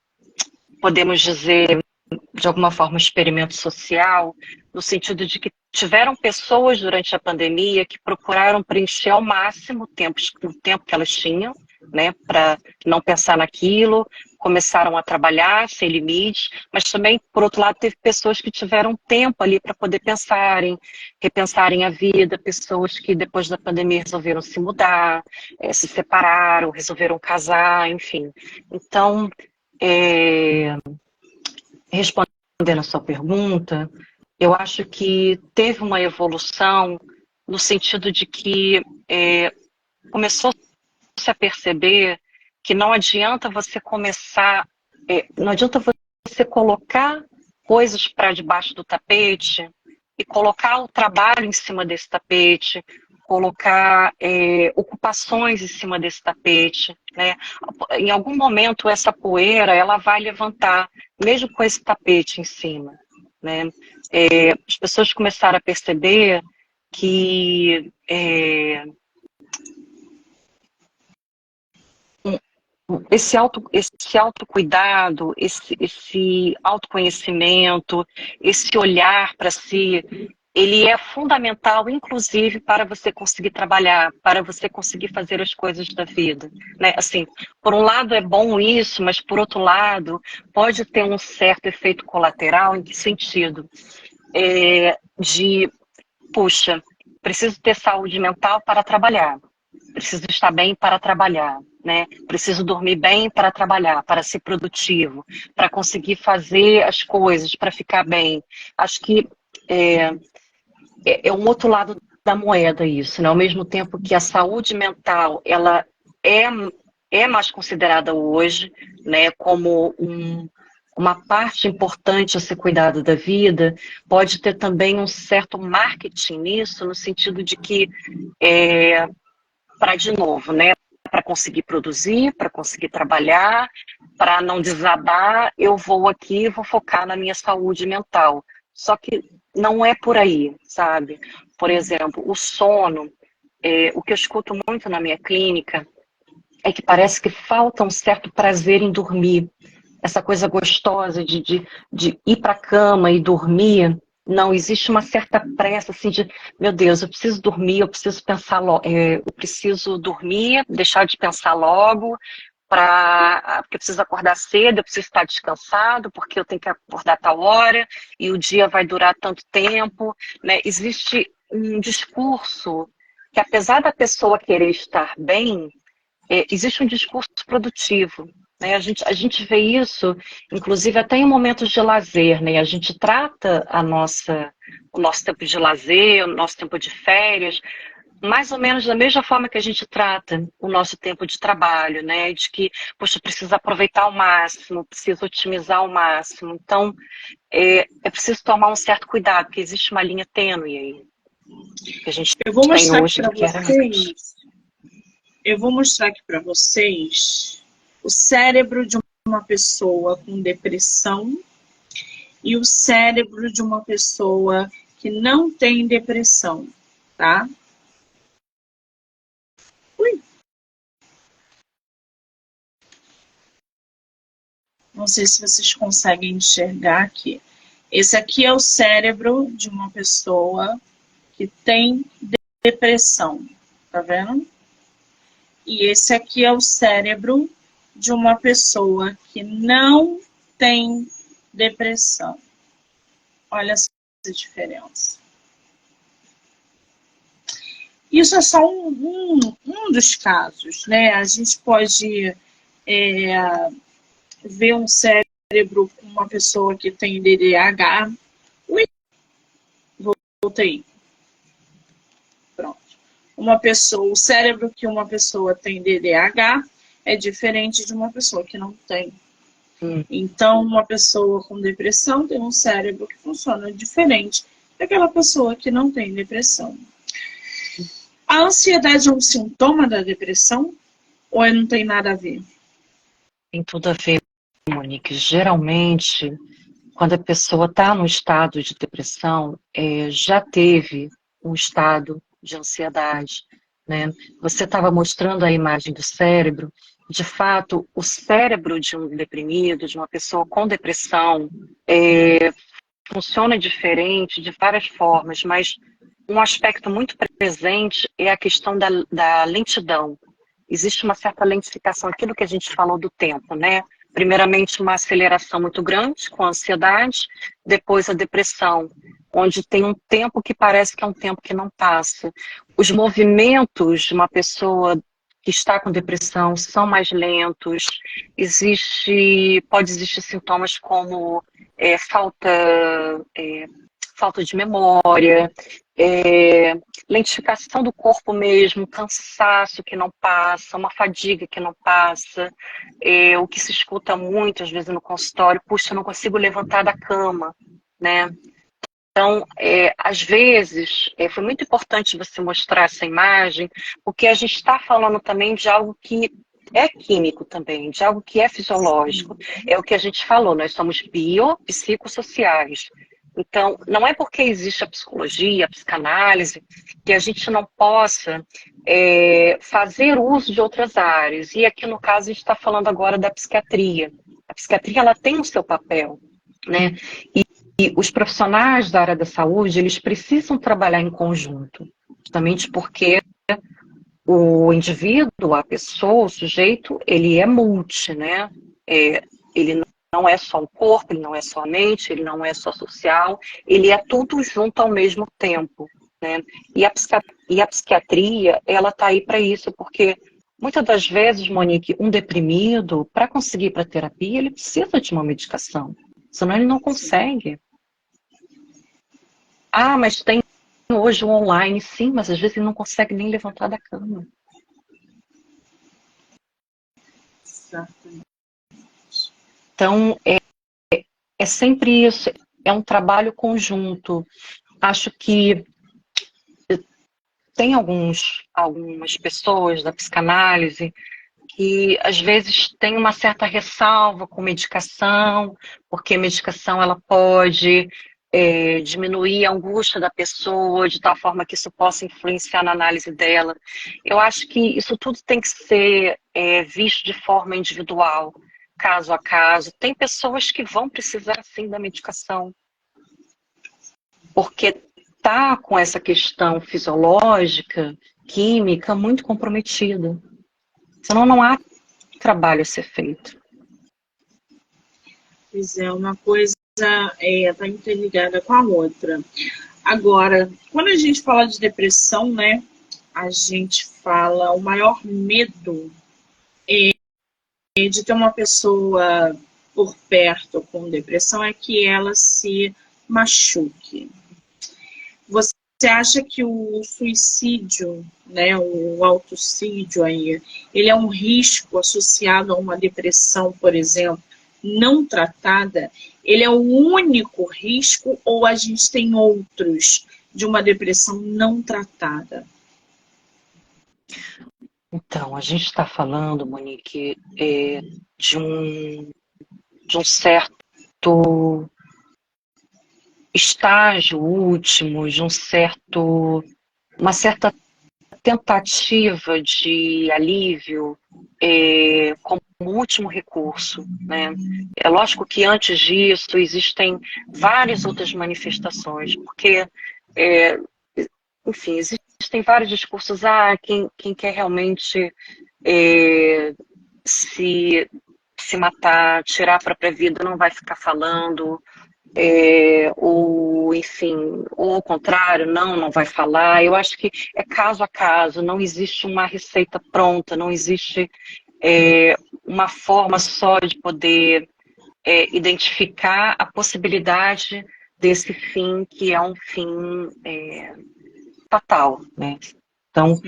podemos dizer, de alguma forma, um experimento social, no sentido de que tiveram pessoas durante a pandemia que procuraram preencher ao máximo o tempo que elas tinham, né, para não pensar naquilo, começaram a trabalhar sem limites, mas também, por outro lado, teve pessoas que tiveram tempo ali para poder pensarem, repensarem a vida, pessoas que depois da pandemia resolveram se mudar, se separaram, resolveram casar, enfim. Então, respondendo a sua pergunta, eu acho que teve uma evolução no sentido de que começou-se a perceber que não adianta você começar, não adianta você colocar coisas para debaixo do tapete e colocar o trabalho em cima desse tapete, colocar ocupações em cima desse tapete, né? Em algum momento essa poeira ela vai levantar, mesmo com esse tapete em cima, né? As pessoas começaram a perceber que esse autocuidado, esse autoconhecimento, esse olhar para si, ele é fundamental, inclusive, para você conseguir trabalhar, para você conseguir fazer as coisas da vida, né? Assim, por um lado é bom isso, mas por outro lado pode ter um certo efeito colateral. Em que sentido? Puxa, preciso ter saúde mental para trabalhar, preciso estar bem para trabalhar, né? Preciso dormir bem para trabalhar, para ser produtivo, para conseguir fazer as coisas, para ficar bem. Acho que é um outro lado da moeda isso, né? Ao mesmo tempo que a saúde mental, ela é, é mais considerada hoje, né, como uma parte importante a ser cuidada da vida, pode ter também um certo marketing nisso, no sentido de que, para de novo, né, para conseguir produzir, para conseguir trabalhar, para não desabar, eu vou aqui, vou focar na minha saúde mental. Só que não é por aí, sabe? Por exemplo, o sono, o que eu escuto muito na minha clínica é que parece que falta um certo prazer em dormir. Essa coisa gostosa de ir para a cama e dormir. Não, existe uma certa pressa, assim, de, meu Deus, eu preciso dormir, eu preciso pensar logo, eu preciso dormir, deixar de pensar logo, porque eu preciso acordar cedo, eu preciso estar descansado, porque eu tenho que acordar a tal hora, e o dia vai durar tanto tempo, né? Existe um discurso que, apesar da pessoa querer estar bem, existe um discurso produtivo, né? A gente vê isso, inclusive, até em momentos de lazer, né? A gente trata o nosso tempo de lazer, o nosso tempo de férias, mais ou menos da mesma forma que a gente trata o nosso tempo de trabalho, né? De que, poxa, precisa aproveitar ao máximo, precisa otimizar ao máximo. Então, é preciso tomar um certo cuidado, porque existe uma linha tênue aí, que a gente Eu vou tem mostrar aqui hoje para do que era antes. vocês. Eu vou mostrar aqui para vocês o cérebro de uma pessoa com depressão e o cérebro de uma pessoa que não tem depressão, tá? Ui. Não sei se vocês conseguem enxergar aqui. Esse aqui é o cérebro de uma pessoa que tem depressão, tá vendo? E esse aqui é o cérebro de uma pessoa que não tem depressão. Olha essa diferença. Isso é só um dos casos, né? A gente pode ver um cérebro com uma pessoa que tem DDAH. Ui, voltei. Pronto. O cérebro que uma pessoa tem DDAH é diferente de uma pessoa que não tem. Então, uma pessoa com depressão tem um cérebro que funciona diferente daquela pessoa que não tem depressão. A ansiedade é um sintoma da depressão ou não tem nada a ver? Tem tudo a ver, Monique. Geralmente, quando a pessoa está no estado de depressão, já teve um estado de ansiedade, né? Você estava mostrando a imagem do cérebro. De fato, o cérebro de um deprimido, de uma pessoa com depressão, funciona diferente de várias formas, mas um aspecto muito presente é a questão da lentidão. Existe uma certa lentificação, aquilo que a gente falou do tempo, né? Primeiramente, uma aceleração muito grande com a ansiedade, depois a depressão, onde tem um tempo que parece que é um tempo que não passa. Os movimentos de uma pessoa que está com depressão são mais lentos, pode existir sintomas como falta de memória, lentificação do corpo mesmo, cansaço que não passa, uma fadiga que não passa, o que se escuta muito às vezes no consultório: puxa, eu não consigo levantar da cama, né? Então, às vezes, foi muito importante você mostrar essa imagem, porque a gente está falando também de algo que é químico também, de algo que é fisiológico. É o que a gente falou, nós somos biopsicossociais. Então, não é porque existe a psicologia, a psicanálise, que a gente não possa fazer uso de outras áreas. E aqui, no caso, a gente está falando agora da psiquiatria. A psiquiatria, ela tem o seu papel, né? E os profissionais da área da saúde, eles precisam trabalhar em conjunto, justamente porque o indivíduo, a pessoa, o sujeito, ele é multi, né? Ele não é só o corpo, ele não é só a mente, ele não é só social, ele é tudo junto ao mesmo tempo, né? E a psiquiatria, ela está aí para isso, porque muitas das vezes, Monique, um deprimido, para conseguir ir para terapia, ele precisa de uma medicação, senão ele não consegue. Ah, mas tem hoje o online, sim, mas às vezes ele não consegue nem levantar da cama. Exatamente. Então, é sempre isso, é um trabalho conjunto. Acho que tem algumas pessoas da psicanálise que às vezes tem uma certa ressalva com medicação, porque a medicação ela pode diminuir a angústia da pessoa, de tal forma que isso possa influenciar na análise dela. Eu acho que isso tudo tem que ser visto de forma individual, caso a caso. Tem pessoas que vão precisar sim da medicação, porque está com essa questão fisiológica, química, muito comprometida. Senão não há trabalho a ser feito. Pois é, uma coisa está interligada com a outra. Agora, quando a gente fala de depressão, né, a gente fala, o maior medo de ter uma pessoa por perto com depressão é que ela se machuque. Você acha que o suicídio, né, o autocídio aí, ele é um risco associado a uma depressão, por exemplo, não tratada? Ele é o único risco ou a gente tem outros de uma depressão não tratada? Então, a gente está falando, Monique, de um certo estágio último, de uma certa tentativa de alívio como último recurso, né? É lógico que antes disso existem várias outras manifestações, porque, enfim, existem existem vários discursos, quem quer realmente se matar, tirar a própria vida, não vai ficar falando, ou enfim, ou ao contrário, não vai falar. Eu acho que é caso a caso, não existe uma receita pronta, não existe uma forma só de poder identificar a possibilidade desse fim, que é um fim fatal, né? Então, o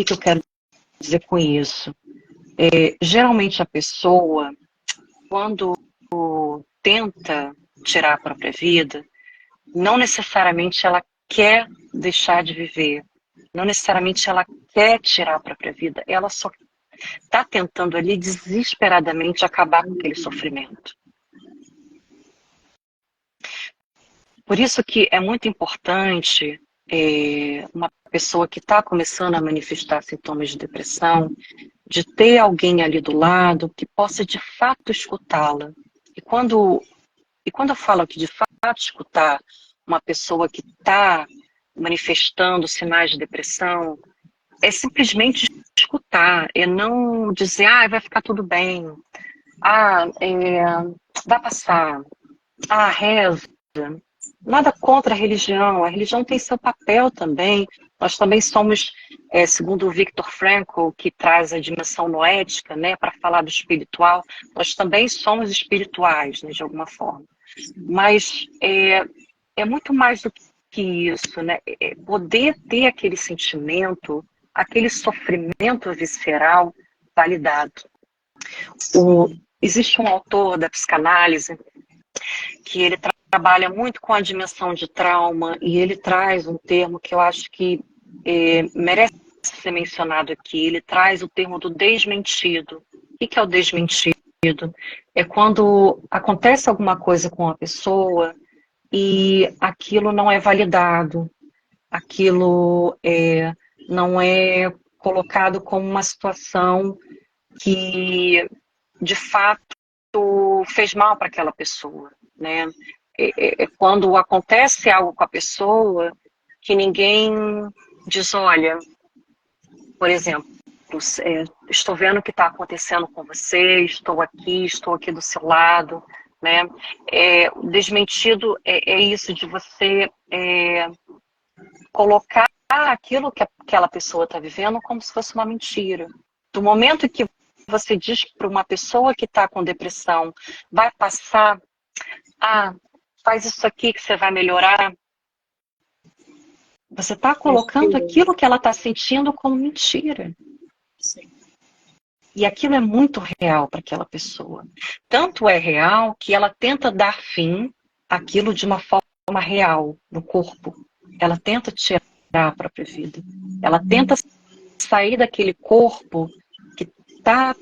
que eu quero dizer com isso? Geralmente a pessoa, quando tenta tirar a própria vida, não necessariamente ela quer deixar de viver, não necessariamente ela quer tirar a própria vida, ela só está tentando ali desesperadamente acabar com aquele sofrimento. Por isso que é muito importante uma pessoa que está começando a manifestar sintomas de depressão, de ter alguém ali do lado que possa de fato escutá-la. E quando eu falo aqui de fato escutar uma pessoa que está manifestando sinais de depressão, é simplesmente escutar, é não dizer, vai ficar tudo bem, vai passar, reza. Nada contra a religião tem seu papel também. Nós também somos, segundo o Viktor Frankl, que traz a dimensão noética, né, para falar do espiritual, nós também somos espirituais, né, de alguma forma. Mas é muito mais do que isso, né? Poder ter aquele sentimento, aquele sofrimento visceral validado. Existe um autor da psicanálise que ele trabalha muito com a dimensão de trauma, e ele traz um termo que eu acho que merece ser mencionado aqui. Ele traz o termo do desmentido. O que é o desmentido? É quando acontece alguma coisa com a pessoa e aquilo não é validado, aquilo não é colocado como uma situação que de fato fez mal para aquela pessoa, né? Quando acontece algo com a pessoa que ninguém diz, olha, por exemplo, estou vendo o que está acontecendo com você, estou aqui do seu lado, né? O desmentido é isso de você colocar aquilo que aquela pessoa está vivendo como se fosse uma mentira. Do momento que você diz para uma pessoa que está com depressão, vai passar, faz isso aqui que você vai melhorar, você está colocando aquilo que ela está sentindo como mentira. Sim. E aquilo é muito real para aquela pessoa. Tanto é real que ela tenta dar fim àquilo de uma forma real no corpo. Ela tenta tirar a própria vida. Ela tenta sair daquele corpo que está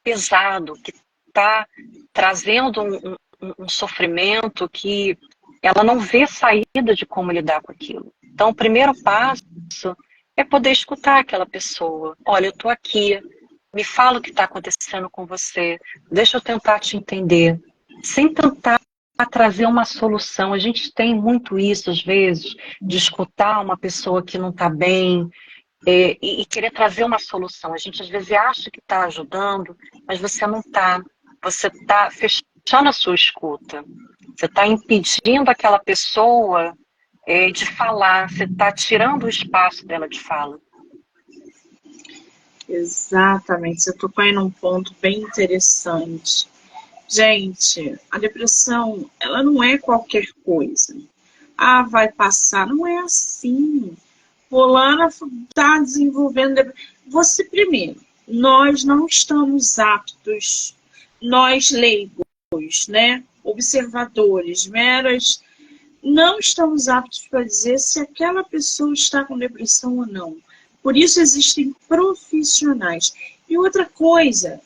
pesado, que está trazendo um sofrimento que ela não vê saída de como lidar com aquilo. Então, o primeiro passo é poder escutar aquela pessoa. Olha, eu estou aqui, me fala o que está acontecendo com você, deixa eu tentar te entender, sem tentar trazer uma solução. A gente tem muito isso, às vezes, de escutar uma pessoa que não está bem e querer trazer uma solução. A gente, às vezes, acha que está ajudando, mas você não está. Você está fechando a sua escuta. Você está impedindo aquela pessoa de falar, você está tirando o espaço dela de fala. Exatamente, você tocou aí num ponto bem interessante. Gente, a depressão, ela não é qualquer coisa. Vai passar, não é assim. Fulana está desenvolvendo... Você, primeiro, nós não estamos aptos, nós leigos, né, observadores, meras... não estamos aptos para dizer se aquela pessoa está com depressão ou não. Por isso existem profissionais. E outra coisa,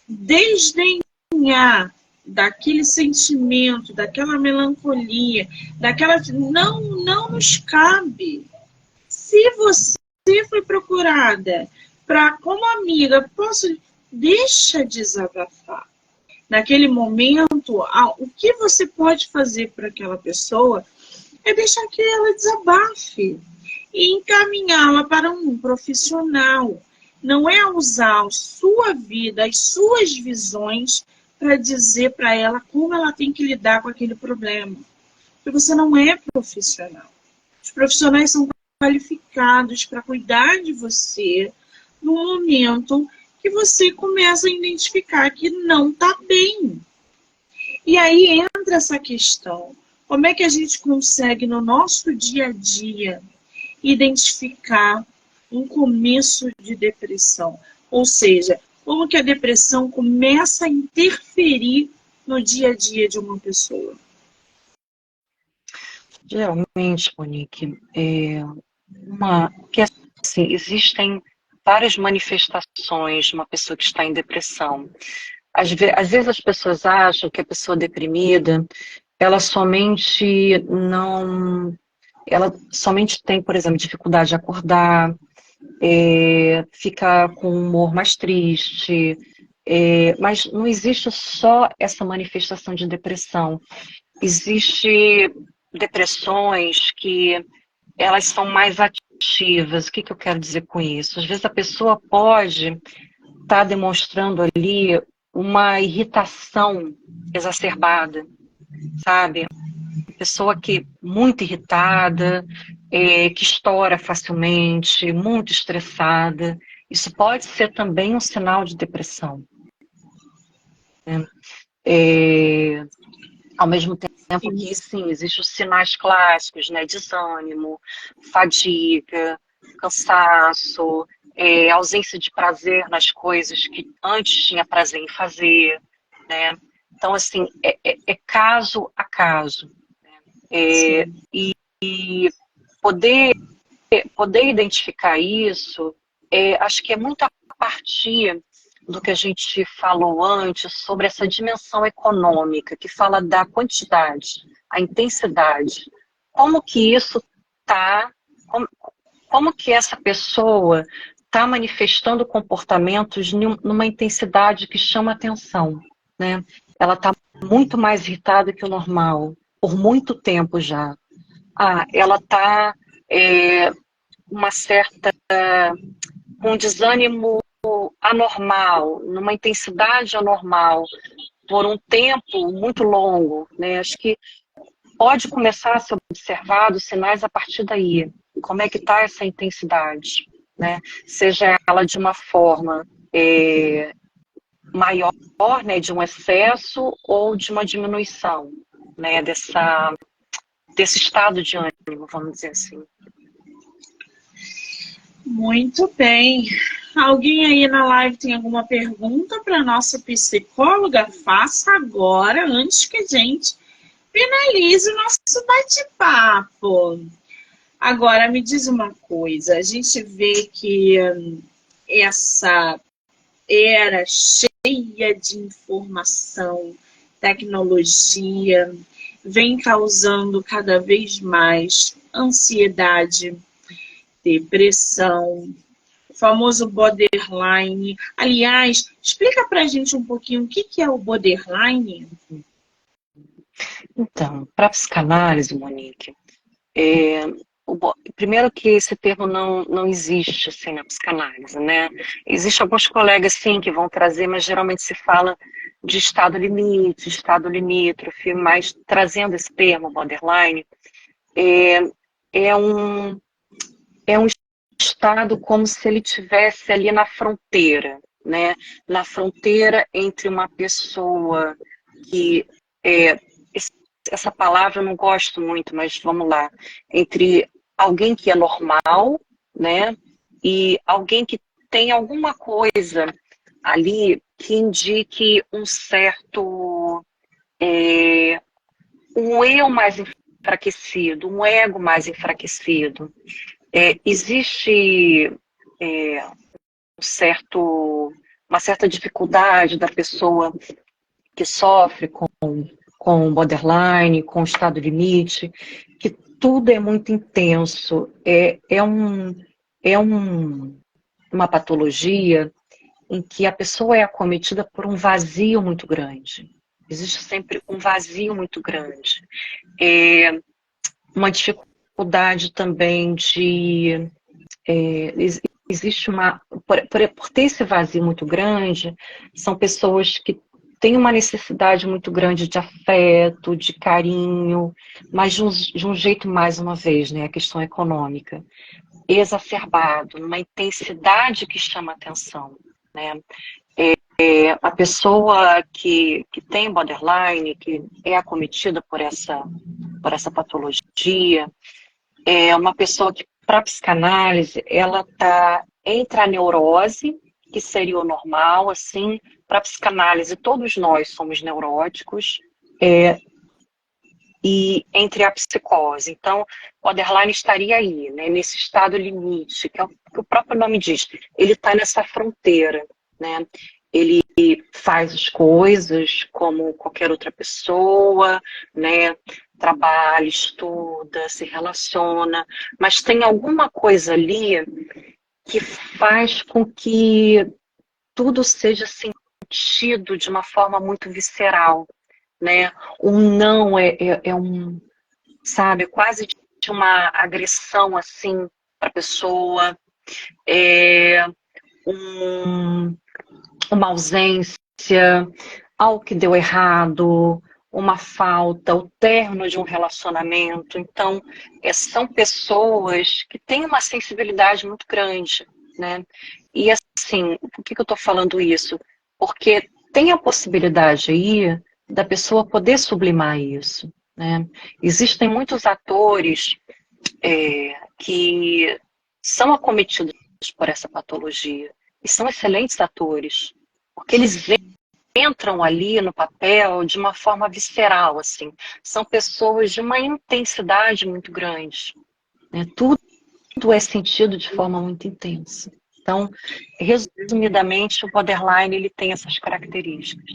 desdenhar daquele sentimento, daquela melancolia, não nos cabe. Se você foi procurada como amiga, deixa desabafar. Naquele momento, o que você pode fazer para aquela pessoa é deixar que ela desabafe. e encaminhá-la para um profissional. Não é usar a sua vida, as suas visões, para dizer para ela como ela tem que lidar com aquele problema. Porque você não é profissional. Os profissionais são qualificados para cuidar de você no momento que você começa a identificar que não está bem. E aí entra essa questão. Como é que a gente consegue, no nosso dia a dia, identificar um começo de depressão? Ou seja, como que a depressão começa a interferir no dia a dia de uma pessoa? Geralmente, Monique, que assim, existem várias manifestações de uma pessoa que está em depressão. Às vezes as pessoas acham que a pessoa deprimida, ela somente não, ela somente tem, por exemplo, dificuldade de acordar, fica com um humor mais triste, mas não existe só essa manifestação de depressão. Existe depressões que elas são mais ativas. O que eu quero dizer com isso? Às vezes a pessoa pode estar demonstrando ali uma irritação exacerbada, sabe? Pessoa que muito irritada, que estoura facilmente, muito estressada. Isso pode ser também um sinal de depressão, né? Ao mesmo tempo que, sim, existem os sinais clássicos, né? Desânimo, fadiga, cansaço, ausência de prazer nas coisas que antes tinha prazer em fazer, né? Então, assim, é caso a caso. E poder identificar isso, acho que é muito a partir do que a gente falou antes sobre essa dimensão econômica, que fala da quantidade, a intensidade. Como que isso está, como que essa pessoa está manifestando comportamentos numa intensidade que chama atenção, né? Ela está muito mais irritada que o normal, por muito tempo já. Ela está com um desânimo anormal, numa intensidade anormal, por um tempo muito longo, né? Acho que pode começar a ser observado sinais a partir daí. Como é que está essa intensidade, né? Seja ela de uma forma maior, né, de um excesso ou de uma diminuição, né, desse estado de ânimo, vamos dizer assim. Muito bem. Alguém aí na live tem alguma pergunta para a nossa psicóloga? Faça agora, antes que a gente finalize o nosso bate-papo. Agora, me diz uma coisa. A gente vê que essa era cheia de informação, tecnologia, vem causando cada vez mais ansiedade, depressão, o famoso borderline. Aliás, explica pra gente um pouquinho o que é o borderline. Então, para a psicanálise, Monique, primeiro que esse termo não existe assim, na psicanálise, né? Existem alguns colegas, sim, que vão trazer, mas geralmente se fala de estado limite, estado limítrofe, mas trazendo esse termo, borderline, é um estado como se ele tivesse ali na fronteira, né? Na fronteira entre uma pessoa que essa palavra eu não gosto muito, mas vamos lá, entre alguém que é normal, né? E alguém que tem alguma coisa ali que indique um certo um eu mais enfraquecido, um ego mais enfraquecido. Existe uma certa dificuldade da pessoa que sofre com borderline, com estado limite, que tudo é muito intenso. Uma patologia em que a pessoa é acometida por um vazio muito grande. Existe sempre um vazio muito grande. Uma dificuldade dificuldade também de... existe uma... Por ter esse vazio muito grande, são pessoas que têm uma necessidade muito grande de afeto, de carinho, mas de um jeito, mais uma vez, né, a questão econômica, exacerbado, numa intensidade que chama atenção, né? A pessoa que tem borderline, que é acometida por essa patologia, é uma pessoa que, para a psicanálise, ela está entre a neurose, que seria o normal, assim, para a psicanálise todos nós somos neuróticos, e entre a psicose. Então, o borderline estaria aí, né, nesse estado limite, que é o que o próprio nome diz, ele está nessa fronteira, né? Ele faz as coisas como qualquer outra pessoa, né? Trabalha, estuda, se relaciona, mas tem alguma coisa ali que faz com que tudo seja sentido de uma forma muito visceral, né? Um não é um, sabe, quase de uma agressão assim para a pessoa, uma ausência, algo que deu errado, uma falta, o término de um relacionamento. Então, são pessoas que têm uma sensibilidade muito grande, né? E assim, por que eu estou falando isso? Porque tem a possibilidade aí da pessoa poder sublimar isso, né? Existem muitos atores que são acometidos por essa patologia e são excelentes atores, porque eles entram ali no papel de uma forma visceral, assim. São pessoas de uma intensidade muito grande, né? Tudo é sentido de forma muito intensa. Então, resumidamente, o borderline ele tem essas características.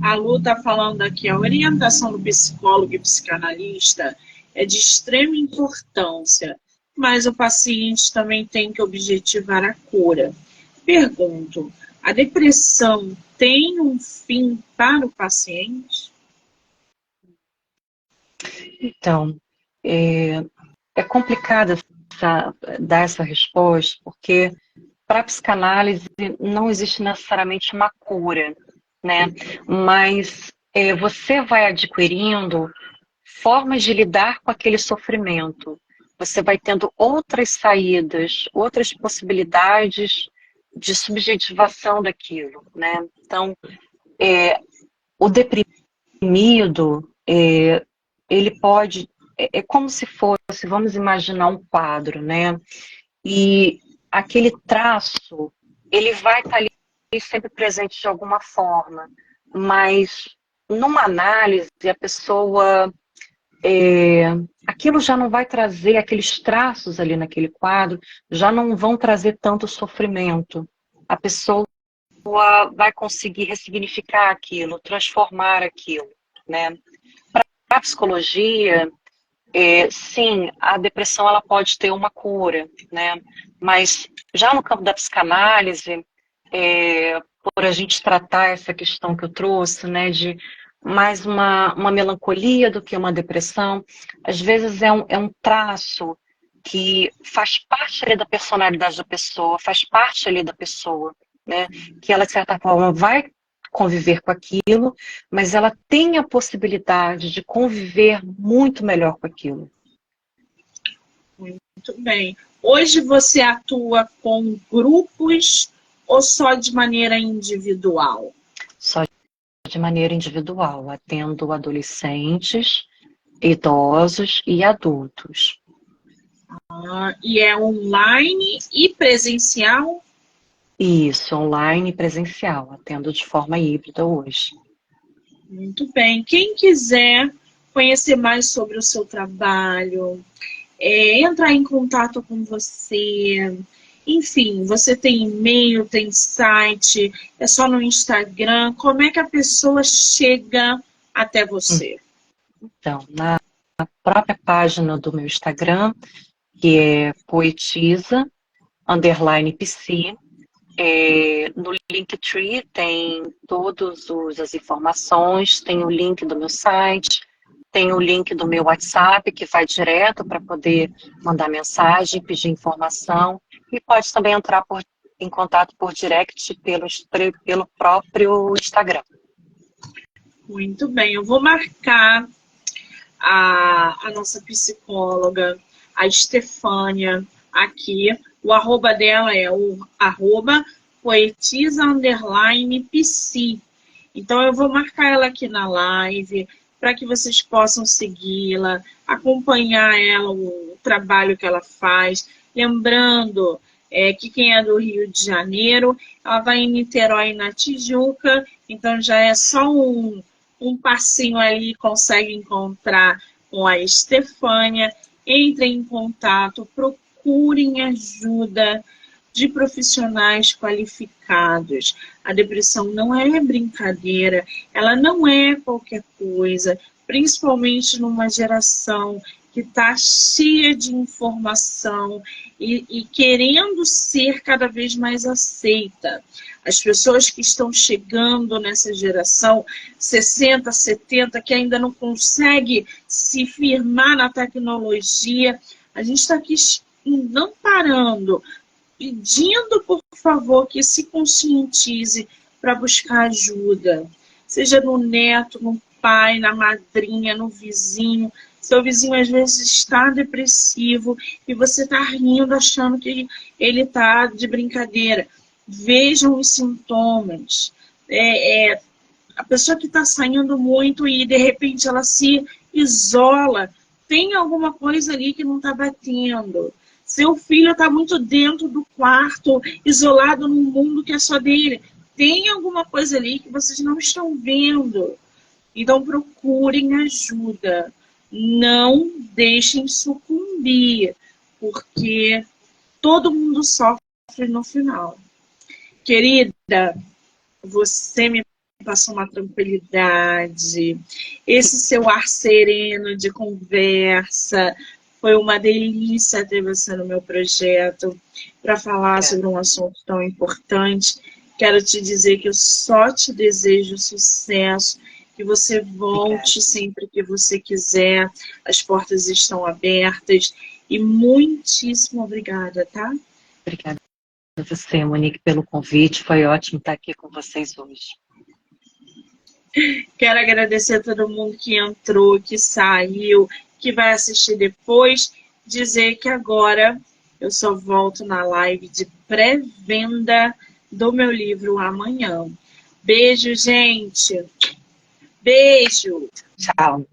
A Lu está falando aqui, a orientação do psicólogo e psicanalista é de extrema importância, mas o paciente também tem que objetivar a cura. Pergunto, a depressão tem um fim para o paciente? Então, é complicado dar essa resposta, porque para a psicanálise não existe necessariamente uma cura, né? Mas você vai adquirindo formas de lidar com aquele sofrimento. Você vai tendo outras saídas, outras possibilidades de subjetivação daquilo, né? Então, o deprimido, ele pode... É como se fosse, vamos imaginar um quadro, né? E aquele traço, ele vai estar ali sempre presente de alguma forma, mas numa análise a pessoa, aquilo já não vai trazer, aqueles traços ali naquele quadro, já não vão trazer tanto sofrimento. A pessoa vai conseguir ressignificar aquilo, transformar aquilo, né? Para a psicologia, sim, a depressão ela pode ter uma cura, né? Mas já no campo da psicanálise, por a gente tratar essa questão que eu trouxe, né, de mais uma melancolia do que uma depressão, às vezes é um traço que faz parte ali da personalidade da pessoa, faz parte ali da pessoa, né? Que ela, de certa forma, vai conviver com aquilo, mas ela tem a possibilidade de conviver muito melhor com aquilo. Muito bem. Hoje você atua com grupos ou só de maneira individual? Só de maneira individual, atendo adolescentes, idosos e adultos. E é online e presencial? Isso, online e presencial, atendo de forma híbrida hoje. Muito bem. Quem quiser conhecer mais sobre o seu trabalho, entrar em contato com você, enfim, você tem e-mail, tem site, é só no Instagram, como é que a pessoa chega até você? Então, na própria página do meu Instagram, que é poetisa_psi, no Linktree tem todas as informações, tem o link do meu site, tem o link do meu WhatsApp, que vai direto para poder mandar mensagem, pedir informação. E pode também entrar em contato por direct pelo próprio Instagram. Muito bem, eu vou marcar a nossa psicóloga, a Estefânia, aqui. O arroba dela é o arroba poetisa_psi. Então eu vou marcar ela aqui na live para que vocês possam segui-la, acompanhar ela, o trabalho que ela faz. Lembrando que quem é do Rio de Janeiro, ela vai em Niterói, na Tijuca, então já é só um passinho ali, consegue encontrar com a Estefânia. Entrem em contato, procurem ajuda de profissionais qualificados. A depressão não é brincadeira, ela não é qualquer coisa, principalmente numa geração que está cheia de informação e querendo ser cada vez mais aceita. As pessoas que estão chegando nessa geração, 60, 70, que ainda não consegue se firmar na tecnologia, a gente está aqui não parando, pedindo, por favor, que se conscientize para buscar ajuda. Seja no neto, no pai, na madrinha, no vizinho. Seu vizinho às vezes está depressivo e você está rindo, achando que ele está de brincadeira. Vejam os sintomas. A pessoa que está saindo muito e de repente ela se isola, tem alguma coisa ali que não está batendo. Seu filho está muito dentro do quarto, isolado num mundo que é só dele. Tem alguma coisa ali que vocês não estão vendo. Então procurem ajuda. Não deixem sucumbir, porque todo mundo sofre no final. Querida, você me passou uma tranquilidade. Esse seu ar sereno de conversa. Foi uma delícia ter você no meu projeto para falar sobre um assunto tão importante. Quero te dizer que eu só te desejo sucesso, que você volte sempre que você quiser. As portas estão abertas. E muitíssimo obrigada, tá? Obrigada a você, Monique, pelo convite. Foi ótimo estar aqui com vocês hoje. Quero agradecer a todo mundo que entrou, que saiu, que vai assistir depois. Dizer que agora eu só volto na live de pré-venda do meu livro amanhã. Beijo, gente. Beijo. Tchau.